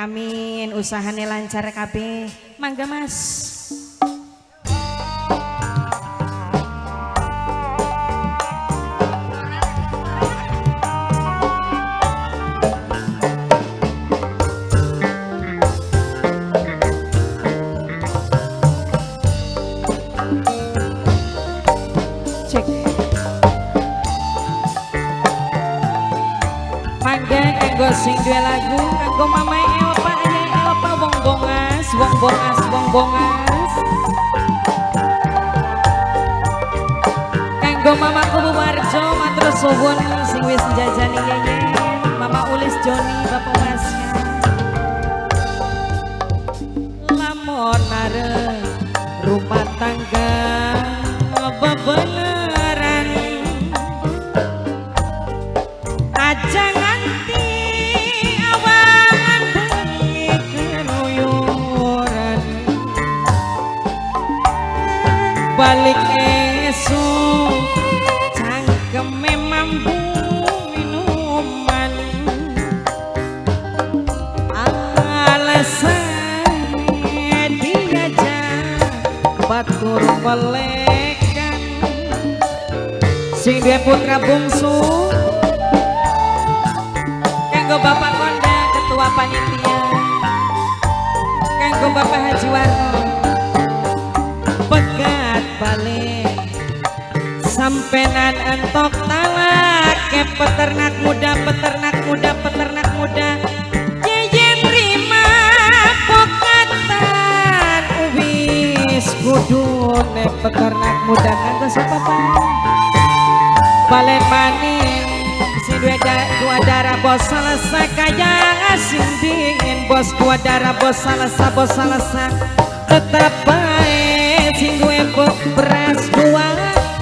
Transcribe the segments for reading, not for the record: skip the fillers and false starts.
Amin, usahane lancar kabeh. Mangga Mas. Cek. Mangga kanggo sing duwe lagu kanggo Mamae Elpa Ayah Elpa wong bongas wong bongas wong bongas kanggo Mamaku Buwarjo matur suwun sing wis njajani yeyen Mama Ulis Joni Bapak Masnya lamun arep rumah tangga bebeneran aja nganti awan bengi keluyuran balik esuk cangkeme mampu minuman alasannya diajak batur belekan sing duwe putra bungsu kanggo Bapak Konda ketua panitia kanggo Bapak Haji Warno pegat balik sampenan entok talak ke peternak muda peternak muda peternak muda yeyen rima pokatan wis kudune peternak muda kanggo sapa Pak balen maning si dua darah bos salasa kaya ngasih dingin bos dua darah bos salasa tetap baik si dua beras dua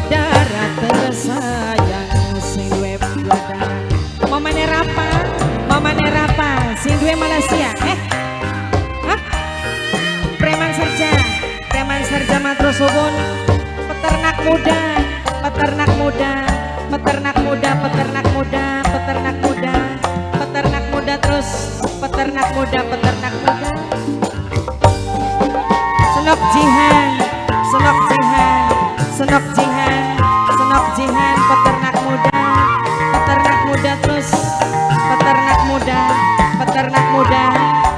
darah tersayang si dua darah mamane rapa si dua Malaysia preman serja matro subun peternak muda peternak muda peternak muda peternak muda peternak muda peternak muda terus peternak muda peternak muda senok jihan senok jihan senok jihan senok jihan peternak muda terus peternak muda peternak muda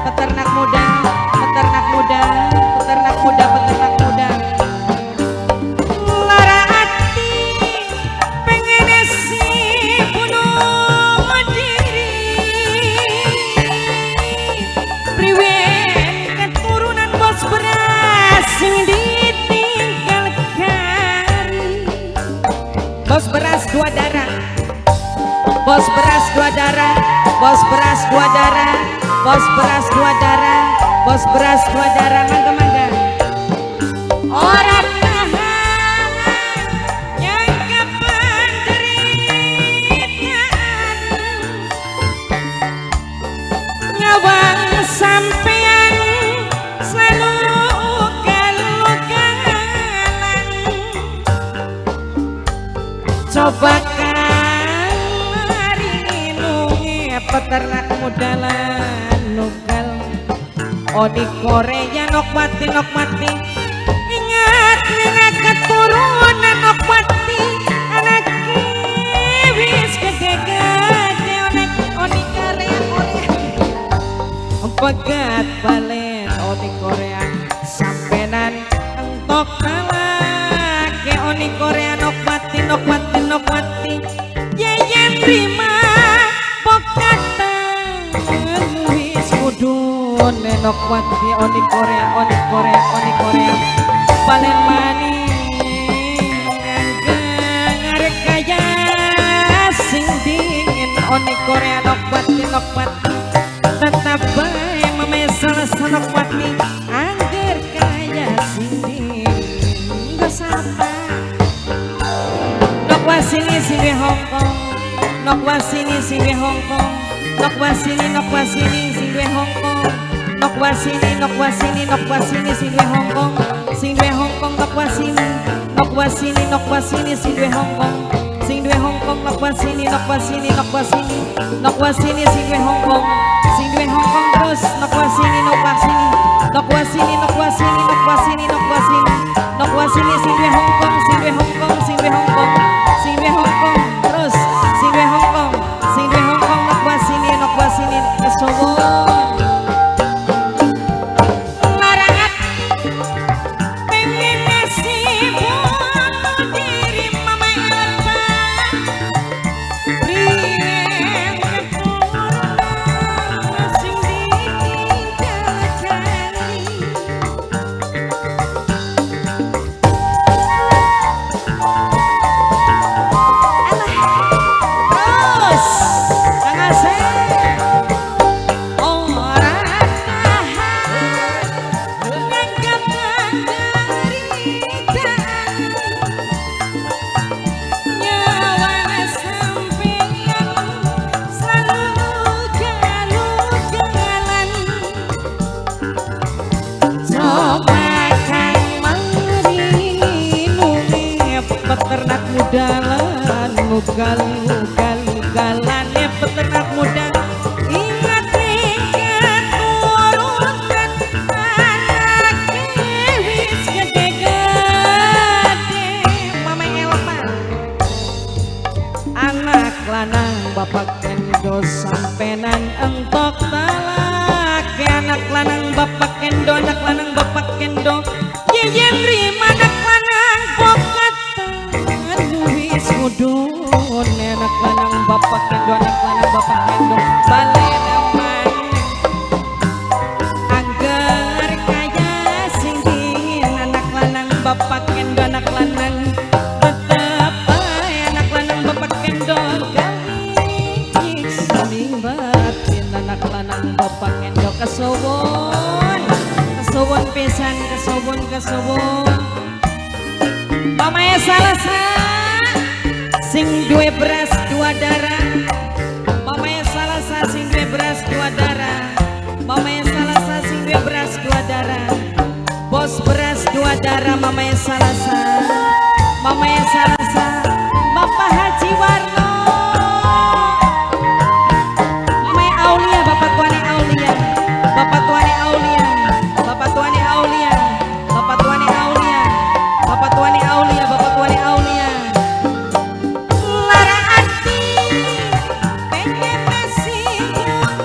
peternak muda peternak muda peternak muda peternak muda bos beras dua darah bos beras dua darah bos beras dua darah bos beras dua darah bos beras dua darah mangga mangga orang tahan yang kependeritaan ngawang sampean selalu coba kali nungi peternak muda lan nugal Oni Korea nok mati ingat keturunan nok mati anak wis gede-gede Oni Korea pegat balen Oni Korea sampenan entok kalah ke Oni Korea nok mati yeyen rima pokatan wis kudune nok mati Oni Korea balen maning ngarek kaya sing dingin Oni Korea nok mati tetap bae memesel senok mati angger kaya sing dingin gak sapa nok wasini sing Hongkong nok wasini sing Hongkong nok wasini sing Hongkong nok wasini sing Hongkong sing Hongkong nok wasini sing Hongkong sing Hongkong nok wasini sing Hongkong sing Hongkong terus nok wasini nok wasini nok wasini sing duwe Hongkong sing duwe Hongkong sing duwe Hongkong sing duwe Hongkong terus sing duwe Hongkong sing duwe Hongkong nok wasini kesuwun larangat pengen nasibun diri mama Elva priwen keturunan sing ditinggal jali terus Kang Asep orang tahan nanggap penderitaan nyawa sampeyan selalu ugal-ugalan coba kang marinune peternak muda lan ugal-ugalan peternak muda ingat keturunan anak wis gede-gede mama Elva anak lanang bapak kendo sampenan entok talake anak lanang bapak kendo anak lanang bapak kendo yeyen rima anak lanang bokatan wis mudun anak lanang bapak kendo anak lanang bapak kendo balena maneh angger kaya sing dingin anak lanang bapak kendo anak lanang tetep bae anak lanang bapak kendo gawi saming batin anak lanang bapak kendo kesuwun pisan kesuwun pamae salasa sing duwe beras dua darah pamae salasa sing duwe beras dua darah pamae salasa sing duwe beras dua darah bos beras dua darah mamae salasa Bapak Haji Warno mamae Aulia bapak tuane Aulia bapak tuane Aulia bapak tuane Aulia bapak tuane Aulia bapak tuane Aulia bapak tuane Aulia lara ati pengen nasibun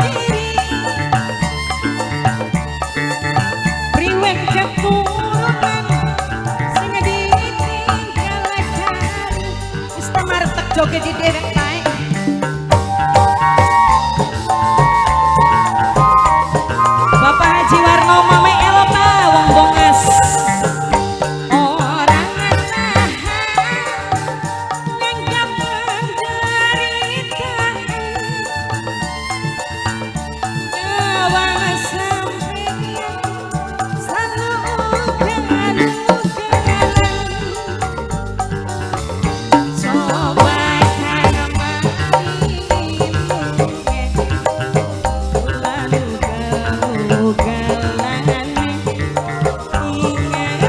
diri priwen keturunan sing ditinggal jari wis tamartek joget di derek kae Bapak Haji Warno mame Elva wong bongas orang tahan nanggap penderitaan nyawa sampeyan selalu ugal-ugalan coba kang marinune bulan ugal-ugalan ingat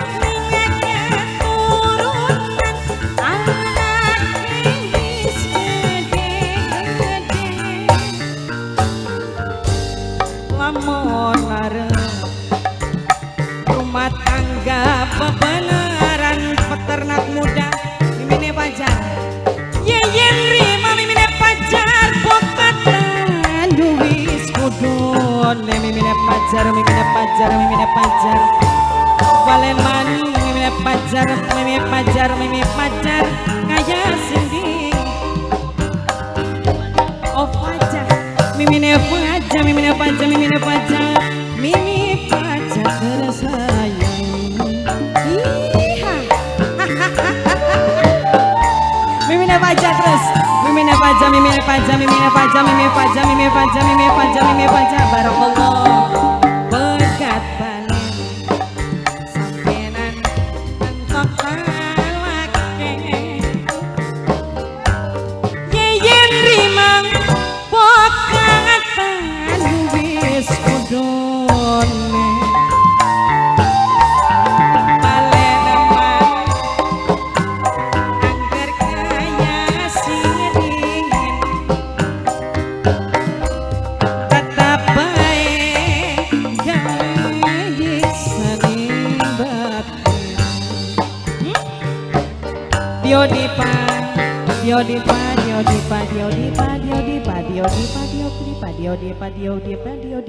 keturunan anak wis gede-gede lamun arep rumah tangga bebeneran peternak muda mimine pajar yeyen rima mimine pajar bokatan wis kudun mimine pajar balen mani mimine pajar kaya sinding oh pajar mimine pajar tersayang iha mimine pajar terus mimine pajar barakallah berkat balen sampenan entok talake yeyen rimang pokatan wis kudune balena maneh angger kaya sing dingin tetap bae Diodipa, Diodipa, Diodipa, Diodipa, Diodipa, Diodipa, Diodipa, Diodipa, Diodipa, Diodipa, Diodipa.